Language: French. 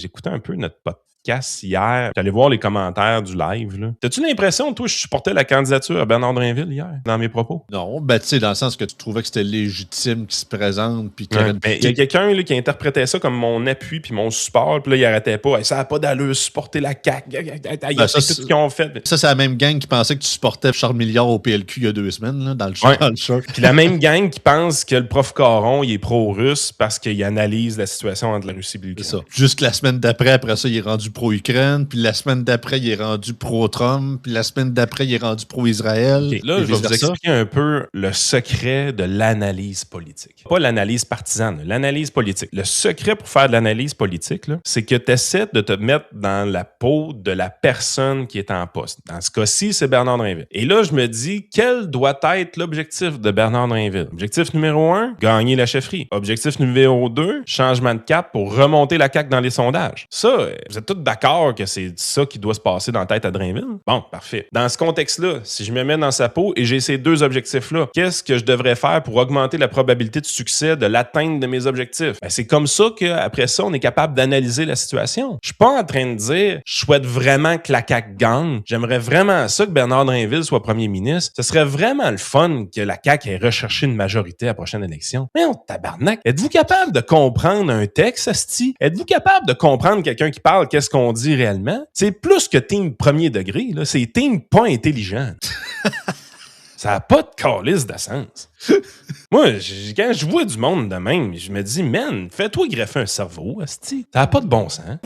J'écoutais un peu notre podcast hier. J'allais voir les commentaires du live. Là. T'as-tu l'impression, toi, je supportais la candidature à Bernard Drinville hier, dans mes propos? Non, ben tu sais, dans le sens que tu trouvais que c'était légitime qu'il se présente. Puis il y a quelqu'un là, qui interprétait ça comme mon appui puis mon support. Puis là, il arrêtait pas. Hey, ça n'a pas d'allure, supporter la CAQ. Il a fait tout ce qu'ils ont fait. Ça, c'est la même gang qui pensait que tu supportais Charles Milliard au PLQ il y a 2 semaines, là, dans le show. Puis la même gang qui pense que le prof Caron, il est pro-russe parce qu'il analyse la situation entre la Russie et l'Ukraine. C'est ça. Juste la semaine d'après, après ça, il est rendu pro-Ukraine. Puis la semaine d'après, il est rendu pro-Trump. Puis la semaine d'après, il est rendu pro-Israël. Okay, là, je vais vous expliquer un peu le secret de l'analyse politique. Pas l'analyse partisane, l'analyse politique. Le secret pour faire de l'analyse politique, là, c'est que tu essaies de te mettre dans la peau de la personne qui est en poste. Dans ce cas-ci, c'est Bernard Drinville. Et là, je me dis, quel doit être l'objectif de Bernard Drinville? Objectif numéro 1, gagner la chefferie. Objectif numéro 2, changement de cap pour remonter la CAQ dans les sondages. Ça, vous êtes tous d'accord que c'est ça qui doit se passer dans la tête à Drinville? Bon, parfait. Dans ce contexte-là, si je me mets dans sa peau et j'ai ces deux objectifs-là, qu'est-ce que je devrais faire pour augmenter la probabilité de succès de l'atteinte de mes objectifs? Ben, c'est comme ça qu'après ça, on est capable d'analyser la situation. Je suis pas en train de dire, je souhaite vraiment que la CAQ gagne. J'aimerais vraiment ça que Bernard Drinville soit premier ministre. Ce serait vraiment le fun que la CAQ ait recherché une majorité à la prochaine élection. Mais on tabarnak, êtes-vous capable de comprendre un texte, asti? Êtes-vous capable de comprendre quelqu'un qui parle, qu'est-ce qu'on dit réellement? C'est plus que team premier degré, là. C'est team pas intelligent. Ça n'a pas de calice d'essence. Moi, quand je vois du monde de même, je me dis, man, fais-toi greffer un cerveau, asti. Ça n'a pas de bon sens.